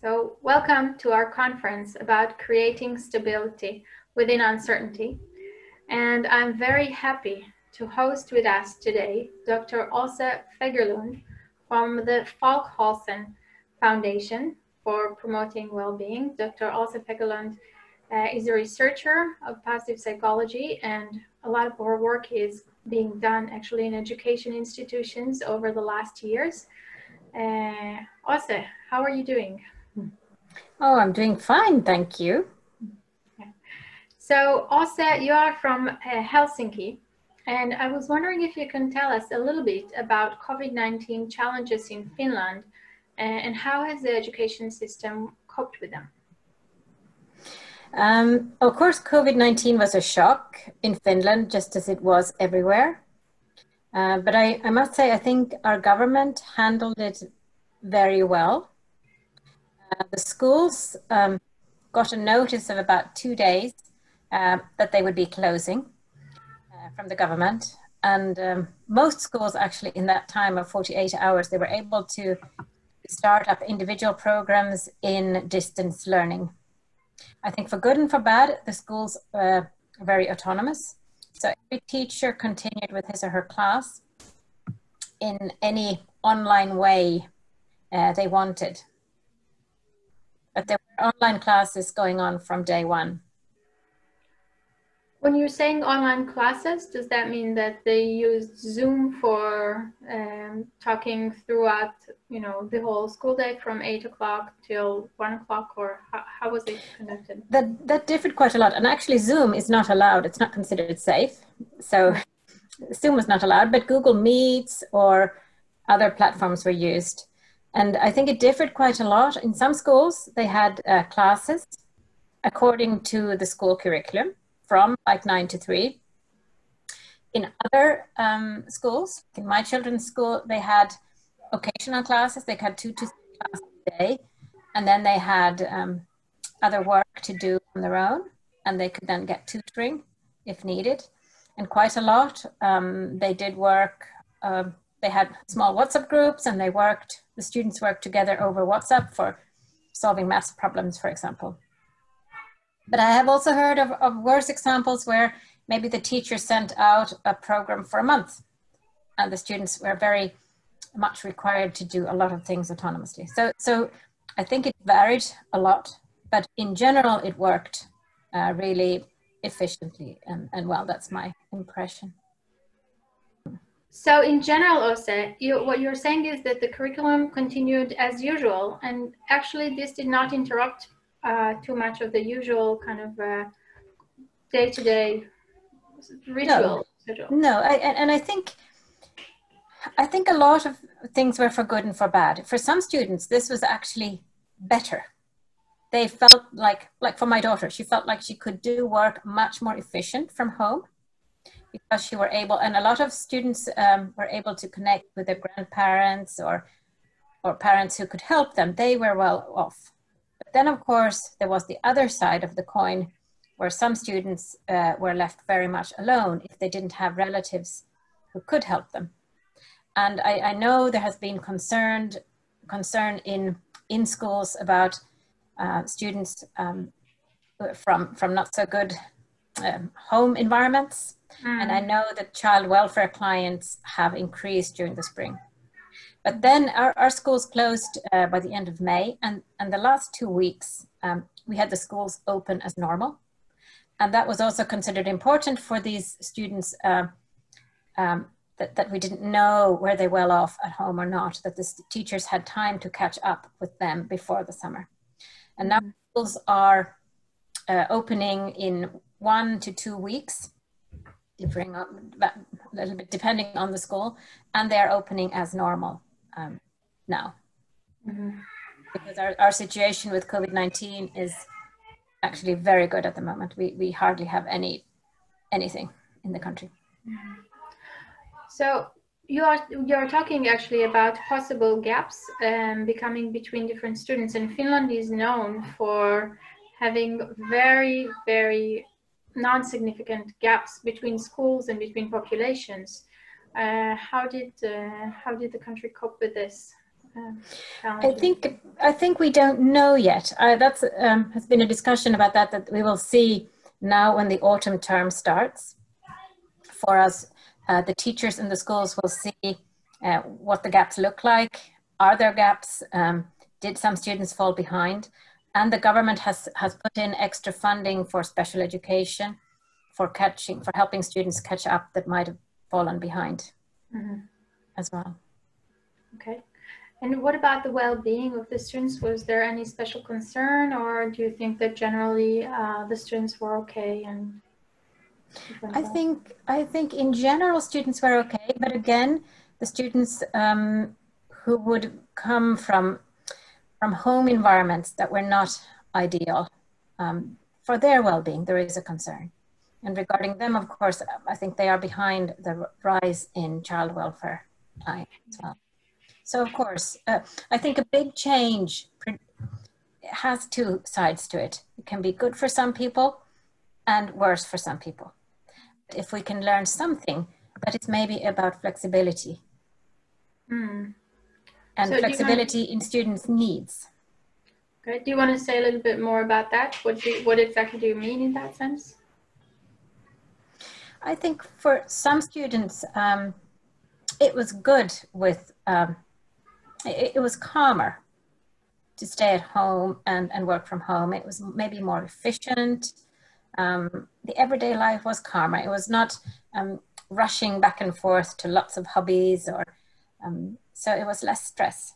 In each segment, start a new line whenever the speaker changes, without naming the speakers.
So welcome to our conference about creating stability within uncertainty. And I'm very happy to host with us today Dr. Fagerlund from the Folkhälsan Foundation for Promoting Well-being. Dr. Fagerlund is a researcher of positive psychology, and a lot of her work is being done actually in education institutions over the last years. Åse, how are you doing?
Oh, I'm doing fine, thank you.
So Åse, you are from Helsinki, and I was wondering if you can tell us a little bit about COVID-19 challenges in Finland, and how has the education system coped with them?
Of course, COVID-19 was a shock in Finland, just as it was everywhere. But I must say, I think our government handled it very well. The schools got a notice of about 2 days that they would be closing from the government. And most schools actually in that time of 48 hours, they were able to start up individual programs in distance learning. I think for good and for bad, the schools are very autonomous. So every teacher continued with his or her class in any online way they wanted. But there were online classes going on from day one.
When you're saying online classes, does that mean that they used Zoom for talking throughout, the whole school day from 8 o'clock till 1 o'clock, or how was it conducted?
That differed quite a lot. And actually Zoom is not allowed. It's not considered safe. So Zoom was not allowed, but Google Meets or other platforms were used. And I think it differed quite a lot. In some schools, they had classes according to the school curriculum from like 9 to 3. In other schools, in my children's school, they had occasional classes. They had 2 to 3 classes a day. And then they had other work to do on their own. And they could then get tutoring if needed. And quite a lot, they did work. They had small WhatsApp groups, and the students worked together over WhatsApp for solving math problems, for example. But I have also heard of worse examples where maybe the teacher sent out a program for a month, and the students were very much required to do a lot of things autonomously. So I think it varied a lot, but in general, it worked really efficiently and well. That's my impression.
So in general, Åse, what you're saying is that the curriculum continued as usual, and actually this did not interrupt too much of the usual kind of day-to-day ritual.
No, I think a lot of things were for good and for bad. For some students, this was actually better. They felt like for my daughter, she felt like she could do work much more efficient from home, because she were able, and a lot of students were able to connect with their grandparents or parents who could help them. They were well off. But then, of course, there was the other side of the coin, where some students were left very much alone if they didn't have relatives who could help them. And I know there has been concern in schools about students from not so good home environments. And I know that child welfare clients have increased during the spring. But then our schools closed by the end of May, and the last 2 weeks, we had the schools open as normal. And that was also considered important for these students that we didn't know were they well off at home or not, that the teachers had time to catch up with them before the summer. And now schools are opening in 1 to 2 weeks, differing a little bit depending on the school, and they're opening as normal now. Because our situation with COVID-19 is actually very good at the moment. We hardly have anything in the country.
So you're talking actually about possible gaps becoming between different students, and Finland is known for having very, very non-significant gaps between schools and between populations. How did the country cope with this? challenges?
I think we don't know yet. That's has been a discussion about that we will see now when the autumn term starts. For us, the teachers in the schools will see what the gaps look like. Are there gaps? Did some students fall behind? And the government has put in extra funding for special education, for helping students catch up that might have fallen behind as well.
Okay. And what about the well-being of the students? Was there any special concern, or do you think that generally the students were okay? And
I think in general students were okay, but again, the students who would come from home environments that were not ideal, for their well-being, there is a concern. And regarding them, of course, I think they are behind the rise in child welfare as well. So, of course, I think a big change has two sides to it. It can be good for some people and worse for some people. If we can learn something, that it's maybe about flexibility. And so flexibility in students' needs.
Okay. Do you want to say a little bit more about that? What exactly do you mean in that sense?
I think for some students, it was good with, it was calmer to stay at home and work from home. It was maybe more efficient. The everyday life was calmer. It was not rushing back and forth to lots of hobbies, or so it was less stress.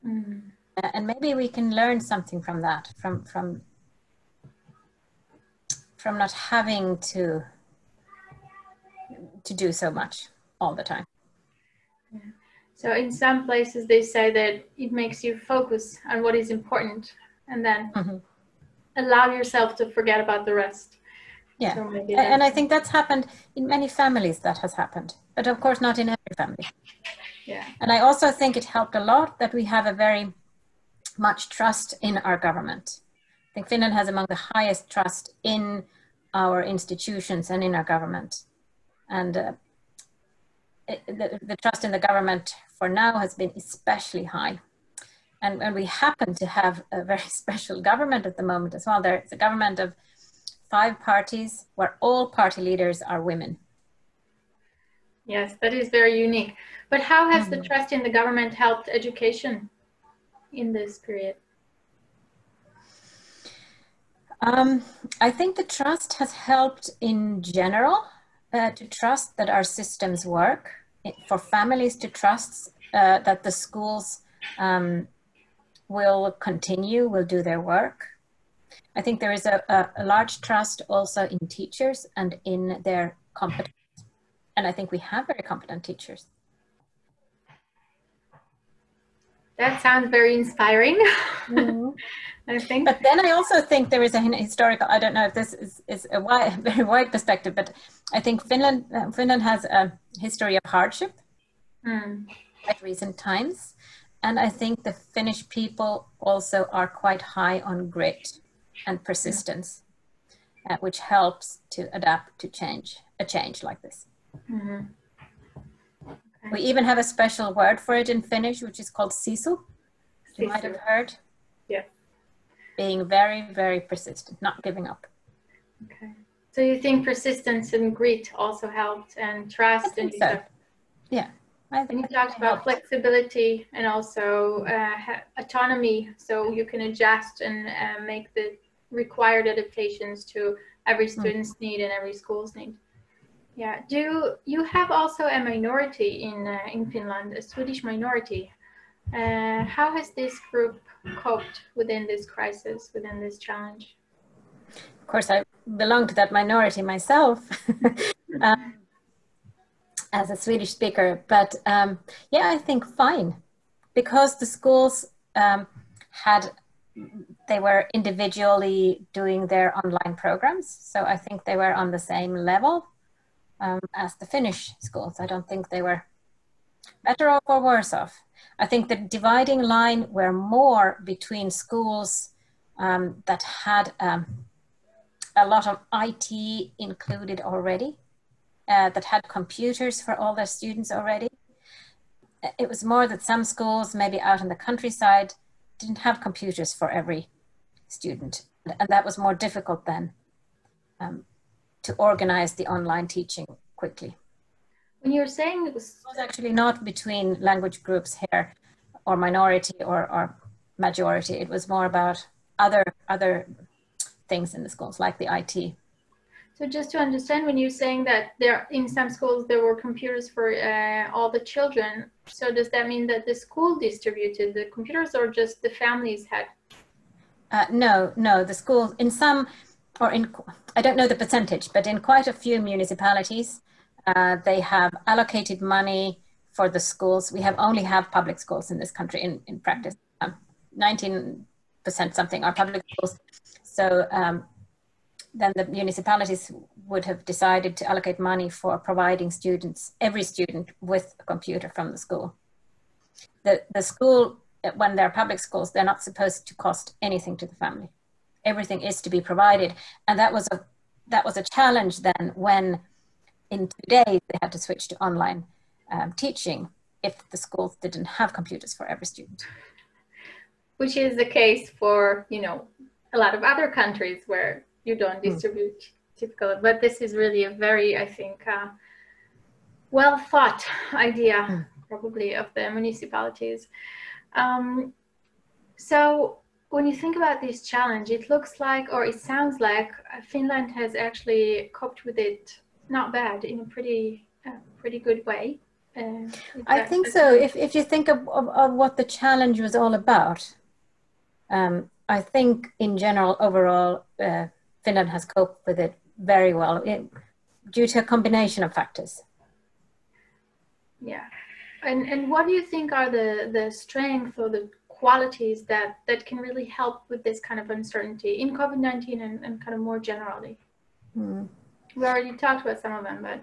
And maybe we can learn something from that, from not having to do so much all the time.
Yeah. So in some places they say that it makes you focus on what is important and then allow yourself to forget about the rest.
Yeah, so and I think that's happened in many families. That has happened, but of course not in every family.
Yeah.
And I also think it helped a lot that we have a very much trust in our government. I think Finland has among the highest trust in our institutions and in our government. And the trust in the government for now has been especially high. And we happen to have a very special government at the moment as well. There's a government of 5 parties where all party leaders are women.
Yes, that is very unique. But how has the trust in the government helped education in this period?
I think the trust has helped in general to trust that our systems work, for families to trust that the schools will continue, will do their work. I think there is a large trust also in teachers and in their competence. And I think we have very competent teachers.
That sounds very inspiring. I think.
But then I also think there is a historical, I don't know if this is a very wide perspective, but I think Finland has a history of hardship at recent times. And I think the Finnish people also are quite high on grit and persistence, which helps to adapt to a change like this. Okay. We even have a special word for it in Finnish, which is called sisu. You might have heard.
Yeah. Being
very, very persistent, not giving up.
Okay. So you think persistence and grit also helped, and trust?
I think so. Yeah.
And you talked about flexibility and also autonomy, so you can adjust and make the required adaptations to every student's need and every school's need. Yeah. Do you have also a minority in Finland, a Swedish minority? How has this group coped within this crisis, within this challenge?
Of course, I belong to that minority myself as a Swedish speaker, but yeah, I think fine, because the schools they were individually doing their online programs, so I think they were on the same level as the Finnish schools. I don't think they were better off or worse off. I think the dividing line were more between schools that had a lot of IT included already, that had computers for all their students already, it was more that some schools, maybe out in the countryside, didn't have computers for every student. And that was more difficult then to organize the online teaching quickly.
When you're saying it was
actually not between language groups here or minority or majority, it was more about other things in the schools like the IT.
So just to understand, when you're saying that there in some schools there were computers for all the children, so does that mean that the school distributed the computers or just the families had?
No, the schools in some, or in, I don't know the percentage, but in quite a few municipalities, they have allocated money for the schools. We only have public schools in this country in practice. 19% something are public schools. So then the municipalities would have decided to allocate money for providing every student with a computer from the school. The school, when they're public schools, they're not supposed to cost anything to the family. Everything is to be provided. And that was a challenge then when in 2 days they had to switch to online teaching if the schools didn't have computers for every student.
Which is the case for, a lot of other countries where you don't distribute typical, but this is really a very, I think, well thought idea probably of the municipalities. So when you think about this challenge, it looks like, or it sounds like Finland has actually coped with it not bad, in a pretty good way.
I think so. If you think of what the challenge was all about, I think in general, overall, Finland has coped with it very well due to a combination of factors.
Yeah. And what do you think are the strengths or the qualities that can really help with this kind of uncertainty in COVID-19 and kind of more generally? We already talked about some of them, but...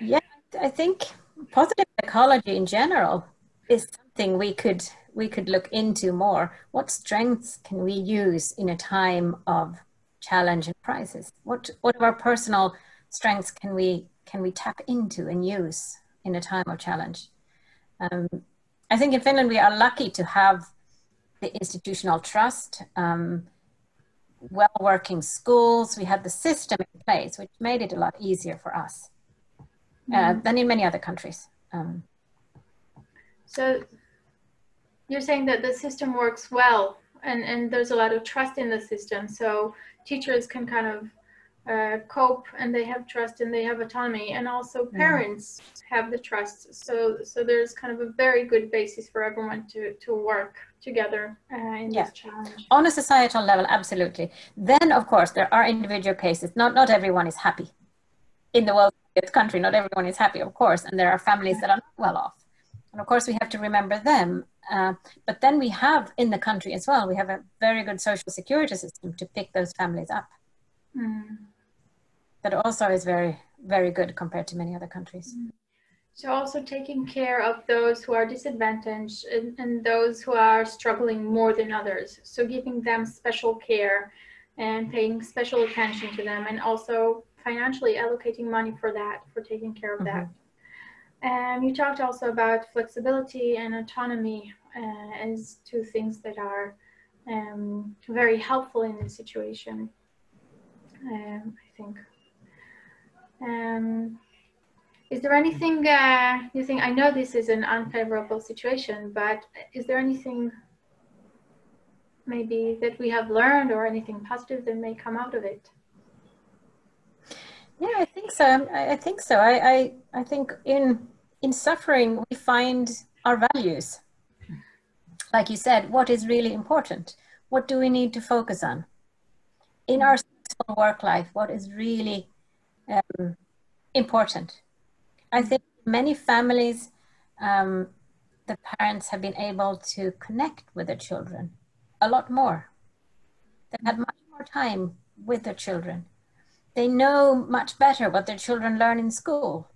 Yeah, I think positive psychology in general is something we could look into more. What strengths can we use in a time of challenge and crisis? What of our personal strengths can we tap into and use in a time of challenge? I think in Finland we are lucky to have the institutional trust, well-working schools. We had the system in place, which made it a lot easier for us than in many other countries.
So you're saying that the system works well and there's a lot of trust in the system. So teachers can kind of cope and they have trust and they have autonomy, and also parents have the trust. So there's kind of a very good basis for everyone to work together in this challenge.
On a societal level, absolutely. Then, of course, there are individual cases. Not everyone is happy. In the wealthiest country, not everyone is happy, of course, and there are families that are not well off. And of course, we have to remember them. But then we have, in the country as well, we have a very good social security system to pick those families up. That also is very, very good compared to many other countries.
So also taking care of those who are disadvantaged and those who are struggling more than others. So giving them special care and paying special attention to them, and also financially allocating money for that, for taking care of that. And you talked also about flexibility and autonomy as two things that are very helpful in this situation, I think. Is there anything you think, I know this is an unfavorable situation, but is there anything maybe that we have learned or anything positive that may come out of it?
Yeah, I think so. I think so. I think in suffering, we find our values. Like you said, what is really important? What do we need to focus on? In our stressful work life, what is really important? I think many families, the parents have been able to connect with their children a lot more. They've had much more time with their children. They know much better what their children learn in school.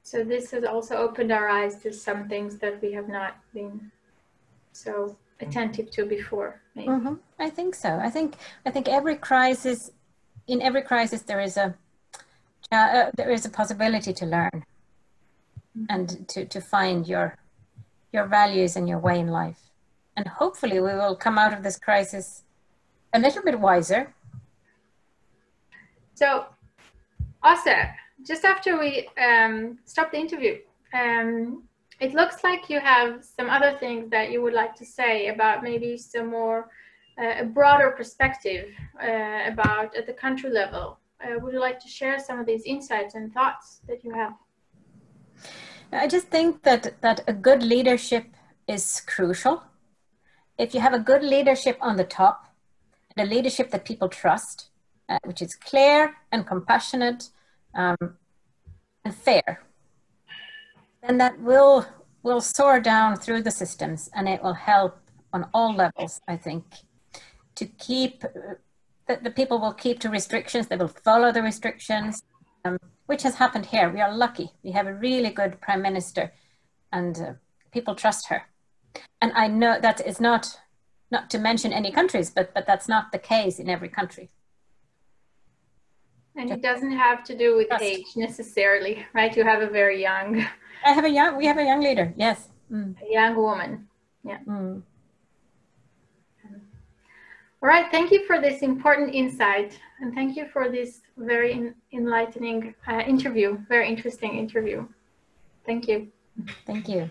So this has also opened our eyes to some things that we have not been so attentive to before, maybe.
I think so. I think every crisis, in every crisis there is there is a possibility to learn and to find your values and your way in life. And hopefully we will come out of this crisis a little bit wiser.
So, Åsa, just after we stop the interview, it looks like you have some other things that you would like to say about maybe some more a broader perspective about at the country level. Would you like to share some of these insights and thoughts that you have?
I just think that a good leadership is crucial. If you have a good leadership on the top, the leadership that people trust, which is clear and compassionate and fair, then that will soar down through the systems, and it will help on all levels, I think, to keep, the people will keep to restrictions, they will follow the restrictions, which has happened here. We are lucky. We have a really good Prime Minister, and people trust her. And I know that is not to mention any countries, but that's not the case in every country.
And it doesn't have to do with age necessarily, right? You have a very young...
We have a young leader, yes.
A young woman, yeah. All right, thank you for this important insight. And thank you for this very enlightening interview, very interesting interview. Thank you.
Thank you.